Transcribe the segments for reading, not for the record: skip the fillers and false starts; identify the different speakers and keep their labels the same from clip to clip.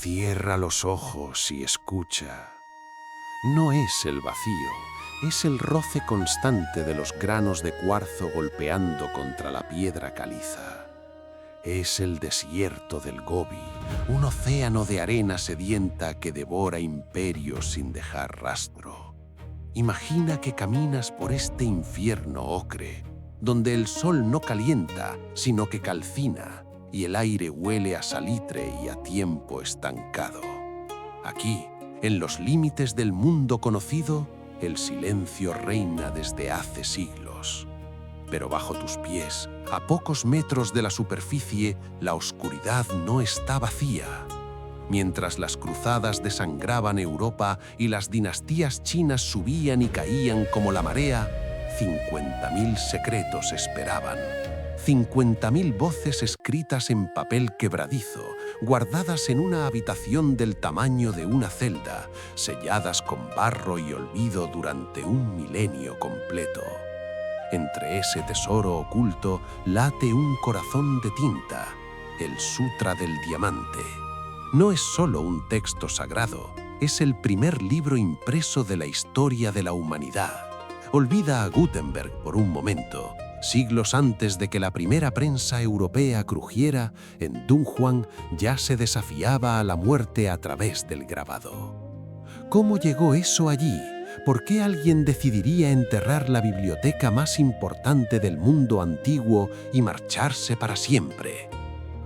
Speaker 1: Cierra los ojos y escucha. No es el vacío, es el roce constante de los granos de cuarzo golpeando contra la piedra caliza. Es el desierto del Gobi, un océano de arena sedienta que devora imperios sin dejar rastro. Imagina que caminas por este infierno ocre, donde el sol no calienta, sino que calcina, y el aire huele a salitre y a tiempo estancado. Aquí, en los límites del mundo conocido, el silencio reina desde hace siglos. Pero bajo tus pies, a pocos metros de la superficie, la oscuridad no está vacía. Mientras las cruzadas desangraban Europa y las dinastías chinas subían y caían como la marea, 50.000 secretos esperaban. 50.000 voces escritas en papel quebradizo, guardadas en una habitación del tamaño de una celda, selladas con barro y olvido durante un milenio completo. Entre ese tesoro oculto late un corazón de tinta, el Sutra del Diamante. No es solo un texto sagrado, es el primer libro impreso de la historia de la humanidad. Olvida a Gutenberg por un momento. Siglos antes de que la primera prensa europea crujiera, en Dunhuang ya se desafiaba a la muerte a través del grabado. ¿Cómo llegó eso allí? ¿Por qué alguien decidiría enterrar la biblioteca más importante del mundo antiguo y marcharse para siempre?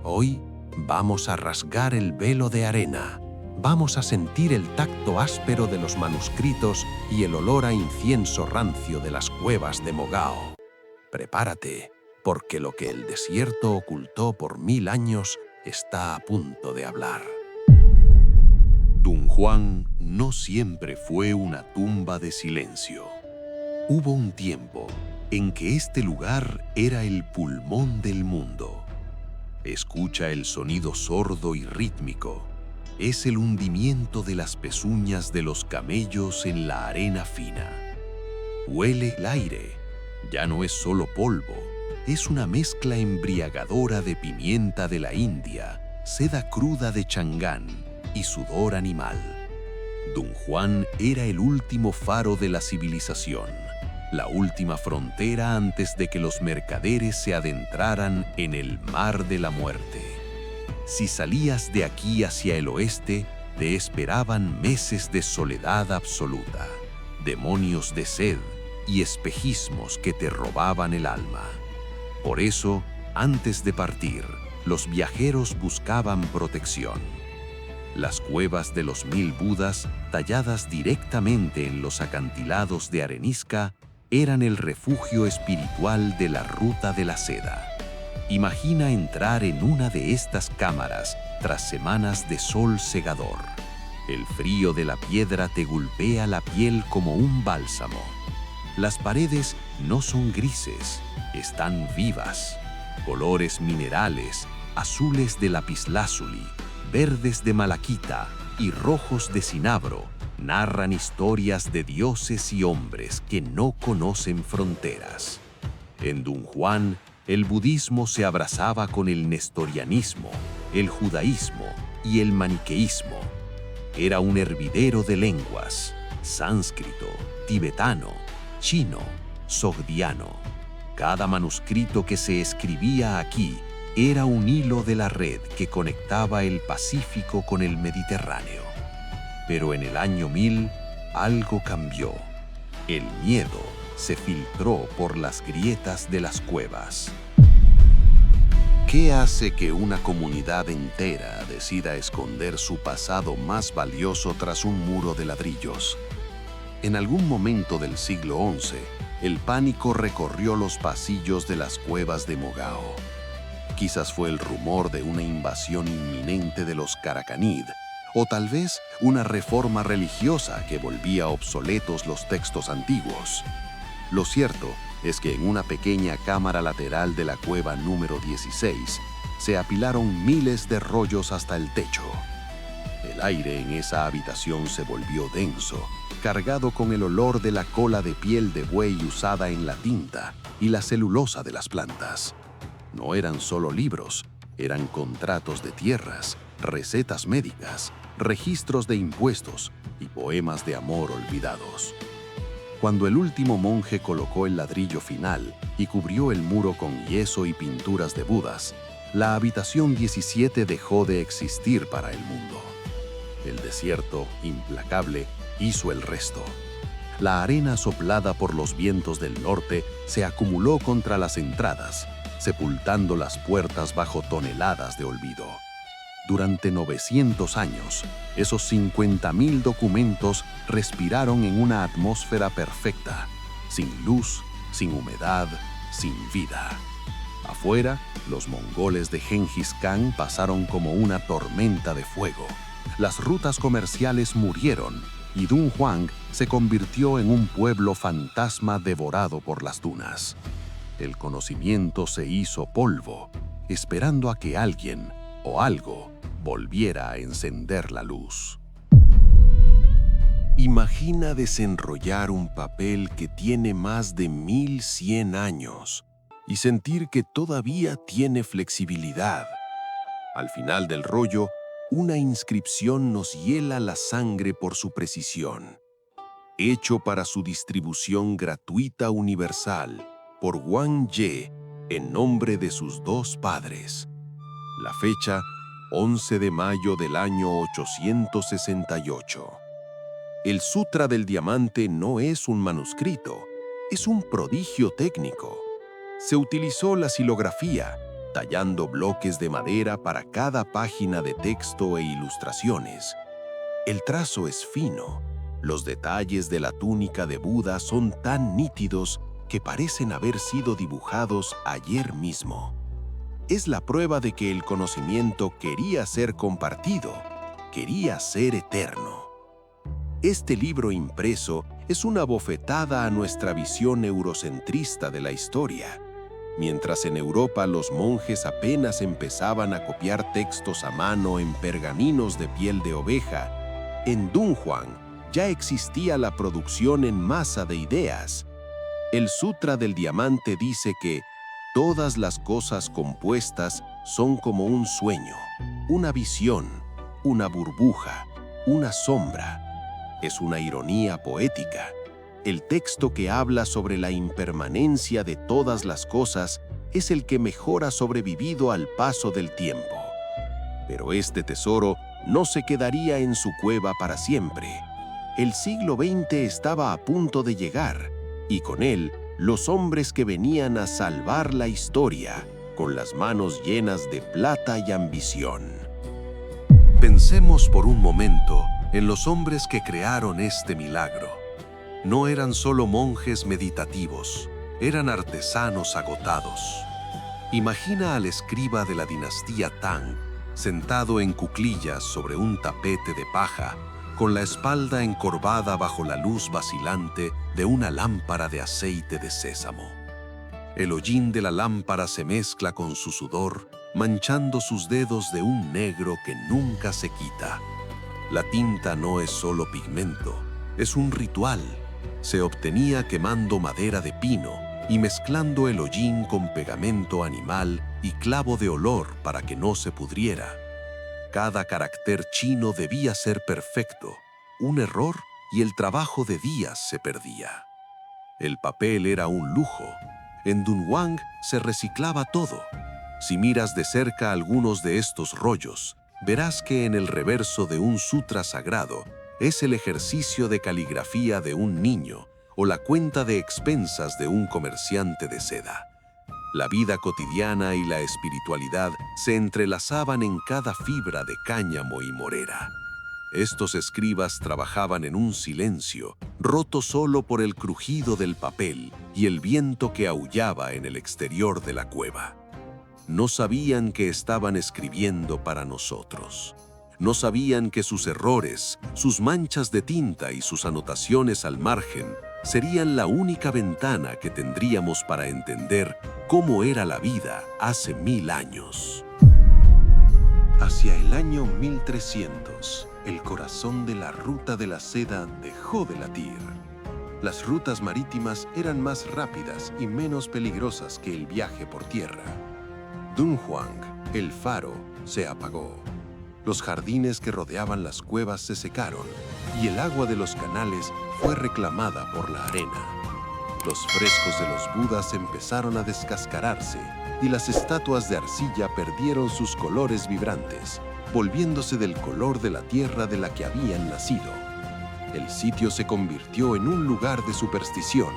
Speaker 1: Hoy vamos a rasgar el velo de arena. Vamos a sentir el tacto áspero de los manuscritos y el olor a incienso rancio de las cuevas de Mogao. Prepárate, porque lo que el desierto ocultó por 1000 años está a punto de hablar.
Speaker 2: Dunhuang no siempre fue una tumba de silencio. Hubo un tiempo en que este lugar era el pulmón del mundo. Escucha el sonido sordo y rítmico. Es el hundimiento de las pezuñas de los camellos en la arena fina. Huele el aire. Ya no es solo polvo, es una mezcla embriagadora de pimienta de la India, seda cruda de Changán y sudor animal. Dunhuang era el último faro de la civilización, la última frontera antes de que los mercaderes se adentraran en el mar de la muerte. Si salías de aquí hacia el oeste, te esperaban meses de soledad absoluta, demonios de sed y espejismos que te robaban el alma. Por eso, antes de partir, los viajeros buscaban protección. Las cuevas de los 1000 Budas, talladas directamente en los acantilados de arenisca, eran el refugio espiritual de la Ruta de la Seda. Imagina entrar en una de estas cámaras tras semanas de sol cegador. El frío de la piedra te golpea la piel como un bálsamo. Las paredes no son grises, están vivas. Colores minerales, azules de lapislázuli, verdes de malaquita y rojos de cinabro, narran historias de dioses y hombres que no conocen fronteras. En Dunhuang, el budismo se abrazaba con el nestorianismo, el judaísmo y el maniqueísmo. Era un hervidero de lenguas: sánscrito, tibetano, chino, sogdiano. Cada manuscrito que se escribía aquí era un hilo de la red que conectaba el Pacífico con el Mediterráneo. Pero en el año 1000, algo cambió. El miedo se filtró por las grietas de las cuevas.
Speaker 1: ¿Qué hace que una comunidad entera decida esconder su pasado más valioso tras un muro de ladrillos? En algún momento del siglo XI, el pánico recorrió los pasillos de las cuevas de Mogao. Quizás fue el rumor de una invasión inminente de los Caracanid, o tal vez una reforma religiosa que volvía obsoletos los textos antiguos. Lo cierto es que en una pequeña cámara lateral de la cueva número 16 se apilaron miles de rollos hasta el techo. El aire en esa habitación se volvió denso, cargado con el olor de la cola de piel de buey usada en la tinta y la celulosa de las plantas. No eran solo libros, eran contratos de tierras,
Speaker 2: recetas médicas, registros de impuestos y poemas de amor olvidados. Cuando el último monje colocó el ladrillo final y cubrió el muro con yeso y pinturas de Budas, la habitación 17 dejó de existir para el mundo. El desierto, implacable, hizo el resto. La arena soplada por los vientos del norte se acumuló contra las entradas, sepultando las puertas bajo toneladas de olvido. Durante 900 años, esos 50.000 documentos respiraron en una atmósfera perfecta, sin luz, sin humedad, sin vida. Afuera, los mongoles de Gengis Khan pasaron como una tormenta de fuego. Las rutas comerciales murieron y Dunhuang se convirtió en un pueblo fantasma devorado por las dunas. El conocimiento se hizo polvo, esperando a que alguien o algo volviera a encender la luz.
Speaker 1: Imagina desenrollar un papel que tiene más de 1100 años y sentir que todavía tiene flexibilidad. Al final del rollo, una inscripción nos hiela la sangre por su precisión. Hecho para su distribución gratuita universal por Wang Ye en nombre de sus dos padres. La fecha, 11 de mayo del año 868. El Sutra del Diamante no es un manuscrito, es un prodigio técnico. Se utilizó la xilografía, tallando bloques de madera para cada página de texto e ilustraciones. El trazo es fino. Los detalles de la túnica de Buda son tan nítidos que parecen haber sido dibujados ayer mismo. Es la prueba de que el conocimiento quería ser compartido, quería ser eterno. Este libro impreso es una bofetada a nuestra visión eurocentrista de la historia. Mientras en Europa los monjes apenas empezaban a copiar textos a mano en pergaminos de piel de oveja, en Dunhuang ya existía la producción en masa de ideas. El Sutra del Diamante dice que todas las cosas compuestas son como un sueño, una visión, una burbuja, una sombra. Es una ironía poética. El texto que habla sobre la impermanencia de todas las cosas es el que mejor ha sobrevivido al paso del tiempo. Pero este tesoro no se quedaría en su cueva para siempre. El siglo XX estaba a punto de llegar, y con él los hombres que venían a salvar la historia, con las manos llenas de plata y ambición.
Speaker 2: Pensemos por un momento en los hombres que crearon este milagro. No eran solo monjes meditativos, eran artesanos agotados. Imagina al escriba de la dinastía Tang, sentado en cuclillas sobre un tapete de paja, con la espalda encorvada bajo la luz vacilante de una lámpara de aceite de sésamo. El hollín de la lámpara se mezcla con su sudor, manchando sus dedos de un negro que nunca se quita. La tinta no es solo pigmento, es un ritual. Se obtenía quemando madera de pino y mezclando el hollín con pegamento animal y clavo de olor para que no se pudriera. Cada carácter chino debía ser perfecto. Un error y el trabajo de días se perdía. El papel era un lujo. En Dunhuang se reciclaba todo. Si miras de cerca algunos de estos rollos, verás que en el reverso de un sutra sagrado es el ejercicio de caligrafía de un niño o la cuenta de expensas de un comerciante de seda. La vida cotidiana y la espiritualidad se entrelazaban en cada fibra de cáñamo y morera. Estos escribas trabajaban en un silencio, roto solo por el crujido del papel y el viento que aullaba en el exterior de la cueva. No sabían que estaban escribiendo para nosotros. No sabían que sus errores, sus manchas de tinta y sus anotaciones al margen serían la única ventana que tendríamos para entender cómo era la vida hace 1000 años.
Speaker 1: Hacia el año 1300, el corazón de la ruta de la seda dejó de latir. Las rutas marítimas eran más rápidas y menos peligrosas que el viaje por tierra. Dunhuang, el faro, se apagó.
Speaker 2: Los jardines que rodeaban las cuevas se secaron y el agua de los canales fue reclamada por la arena. Los frescos de los Budas empezaron a descascararse y las estatuas de arcilla perdieron sus colores vibrantes, volviéndose del color de la tierra de la que habían nacido. El sitio se convirtió en un lugar de superstición.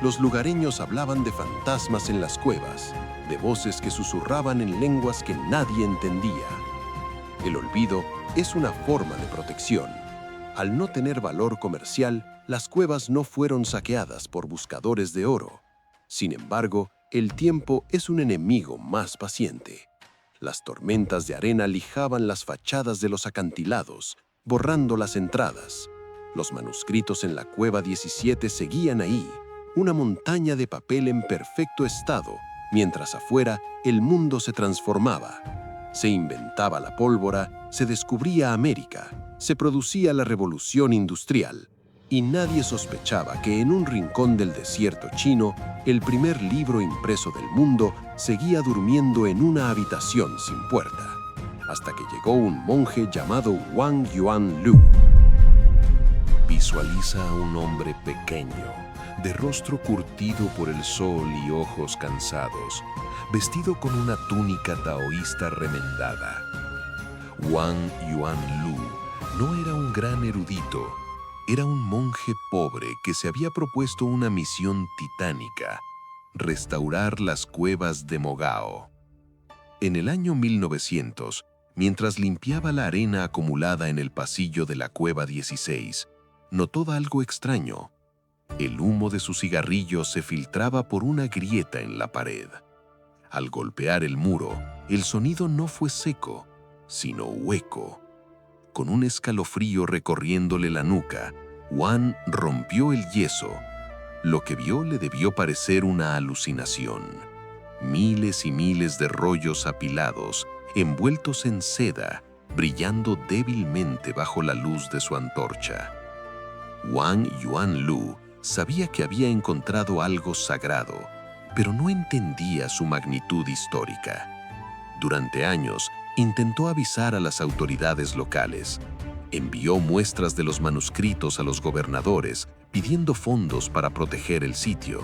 Speaker 2: Los lugareños hablaban de fantasmas en las cuevas, de voces que susurraban en lenguas que nadie entendía. El olvido es una forma de protección. Al no tener valor comercial, las cuevas no fueron saqueadas por buscadores de oro. Sin embargo, el tiempo es un enemigo más paciente. Las tormentas de arena lijaban las fachadas de los acantilados, borrando las entradas. Los manuscritos en la cueva 17 seguían ahí, una montaña de papel en perfecto estado, mientras afuera el mundo se transformaba. Se inventaba la pólvora, se descubría América, se producía la revolución industrial, y nadie sospechaba que en un rincón del desierto chino, el primer libro impreso del mundo seguía durmiendo en una habitación sin puerta, hasta que llegó un monje llamado Wang Yuanlu.
Speaker 1: Visualiza a un hombre pequeño, de rostro curtido por el sol y ojos cansados, vestido con una túnica taoísta remendada. Wang Yuanlu no era un gran erudito, era un monje pobre que se había propuesto una misión titánica: restaurar las cuevas de Mogao. En el año 1900, mientras limpiaba la arena acumulada en el pasillo de la cueva 16, notó algo extraño. El humo de su cigarrillo se filtraba por una grieta en la pared. Al golpear el muro, el sonido no fue seco, sino hueco. Con un escalofrío recorriéndole la nuca, Wang rompió el yeso. Lo que vio le debió parecer una alucinación. Miles y miles de rollos apilados, envueltos en seda, brillando débilmente bajo la luz de su antorcha. Wang Yuanlu sabía que había encontrado algo sagrado, pero no entendía su magnitud histórica. Durante años, intentó avisar a las autoridades locales. Envió muestras de los manuscritos a los gobernadores, pidiendo fondos para proteger el sitio.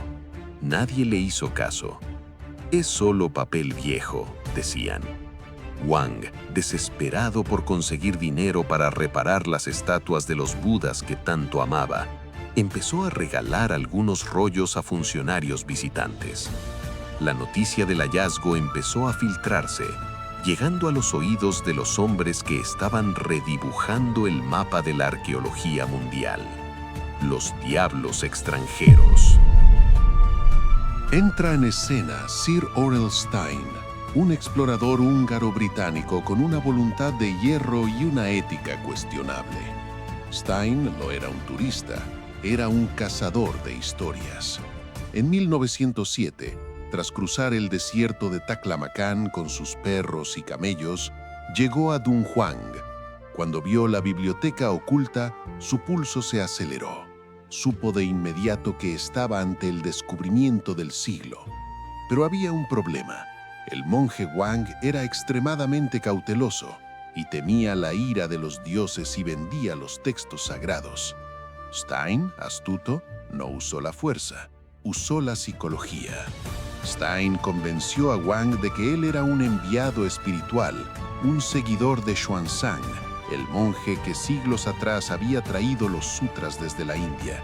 Speaker 1: Nadie le hizo caso. «Es solo papel viejo», decían. Wang, desesperado por conseguir dinero para reparar las estatuas de los Budas que tanto amaba, empezó a regalar algunos rollos a funcionarios visitantes. La noticia del hallazgo empezó a filtrarse, llegando a los oídos de los hombres que estaban redibujando el mapa de la arqueología mundial: los diablos extranjeros.
Speaker 2: Entra en escena Sir Aurel Stein, un explorador húngaro-británico con una voluntad de hierro y una ética cuestionable. Stein no era un turista, era un cazador de historias. En 1907, tras cruzar el desierto de Taklamakan con sus perros y camellos, llegó a Dunhuang. Cuando vio la biblioteca oculta, su pulso se aceleró. Supo de inmediato que estaba ante el descubrimiento del siglo. Pero había un problema. El monje Wang era extremadamente cauteloso y temía la ira de los dioses y vendía los textos sagrados. Stein, astuto, no usó la fuerza, usó la psicología. Stein convenció a Wang de que él era un enviado espiritual, un seguidor de Xuanzang, el monje que siglos atrás había traído los sutras desde la India.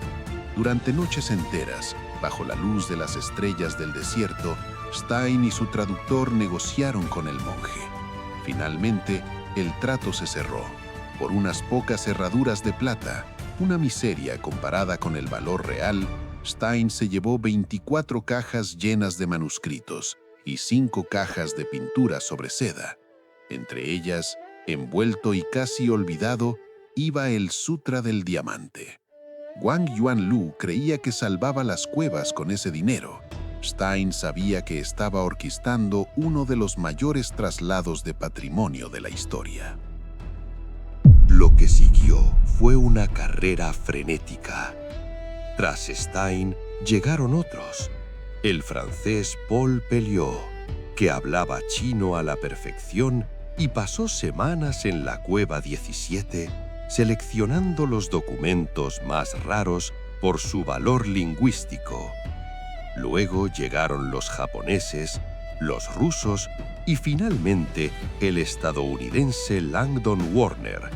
Speaker 2: Durante noches enteras, bajo la luz de las estrellas del desierto, Stein y su traductor negociaron con el monje. Finalmente, el trato se cerró. Por unas pocas herraduras de plata, una miseria comparada con el valor real, Stein se llevó 24 cajas llenas de manuscritos y 5 cajas de pintura sobre seda. Entre ellas, envuelto y casi olvidado, iba el Sutra del Diamante. Wang Yuanlu creía que salvaba las cuevas con ese dinero. Stein sabía que estaba orquestando uno de los mayores traslados de patrimonio de la historia.
Speaker 3: Lo que siguió fue una carrera frenética. Tras Stein llegaron otros. El francés Paul Pelliot, que hablaba chino a la perfección y pasó semanas en la cueva 17 seleccionando los documentos más raros por su valor lingüístico. Luego llegaron los japoneses, los rusos y finalmente el estadounidense Langdon Warner,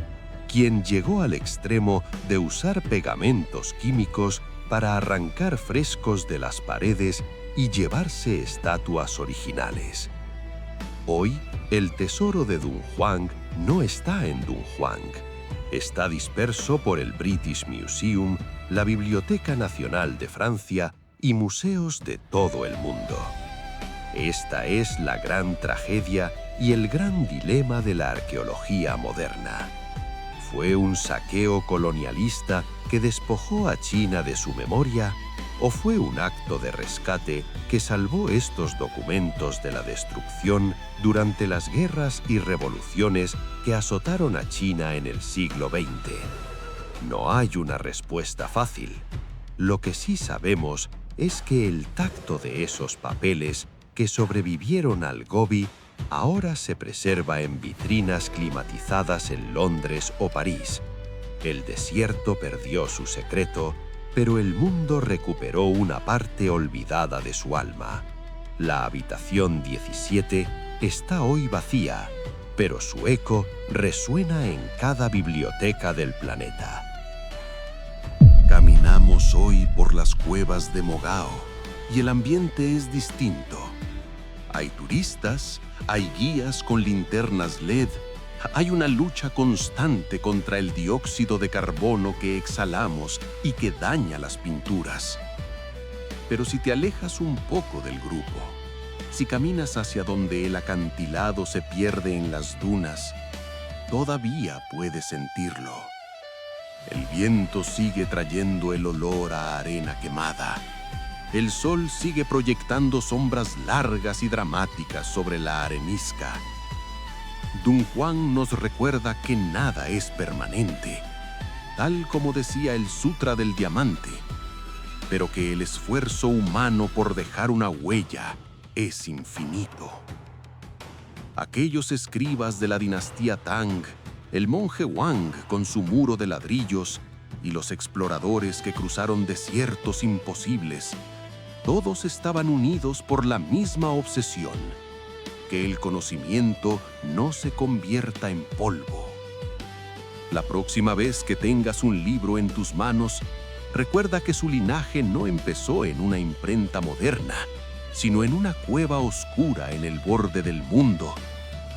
Speaker 3: quien llegó al extremo de usar pegamentos químicos para arrancar frescos de las paredes y llevarse estatuas originales. Hoy, el tesoro de Dunhuang no está en Dunhuang. Está disperso por el British Museum, la Biblioteca Nacional de Francia y museos de todo el mundo. Esta es la gran tragedia y el gran dilema de la arqueología moderna. ¿Fue un saqueo colonialista que despojó a China de su memoria? ¿O fue un acto de rescate que salvó estos documentos de la destrucción durante las guerras y revoluciones que azotaron a China en el siglo XX? No hay una respuesta fácil. Lo que sí sabemos es que el tacto de esos papeles que sobrevivieron al Gobi ahora se preserva en vitrinas climatizadas en Londres o París. El desierto perdió su secreto, pero el mundo recuperó una parte olvidada de su alma. La habitación 17 está hoy vacía, pero su eco resuena en cada biblioteca del planeta.
Speaker 1: Caminamos hoy por las cuevas de Mogao y el ambiente es distinto. Hay turistas, hay guías con linternas LED, hay una lucha constante contra el dióxido de carbono que exhalamos y que daña las pinturas. Pero si te alejas un poco del grupo, si caminas hacia donde el acantilado se pierde en las dunas, todavía puedes sentirlo. El viento sigue trayendo el olor a arena quemada. El sol sigue proyectando sombras largas y dramáticas sobre la arenisca. Dunhuang nos recuerda que nada es permanente, tal como decía el Sutra del Diamante, pero que el esfuerzo humano por dejar una huella es infinito. Aquellos escribas de la dinastía Tang, el monje Wang con su muro de ladrillos y los exploradores que cruzaron desiertos imposibles, todos estaban unidos por la misma obsesión: que el conocimiento no se convierta en polvo. La próxima vez que tengas un libro en tus manos, recuerda que su linaje no empezó en una imprenta moderna, sino en una cueva oscura en el borde del mundo,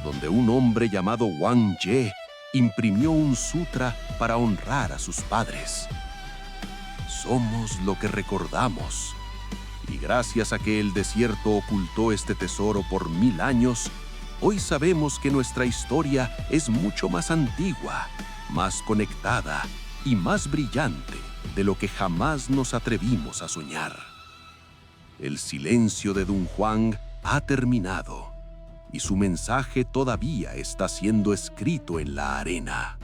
Speaker 1: donde un hombre llamado Wang Ye imprimió un sutra para honrar a sus padres. Somos lo que recordamos. Y gracias a que el desierto ocultó este tesoro por 1000 años, hoy sabemos que nuestra historia es mucho más antigua, más conectada y más brillante de lo que jamás nos atrevimos a soñar. El silencio de Dunhuang ha terminado y su mensaje todavía está siendo escrito en la arena.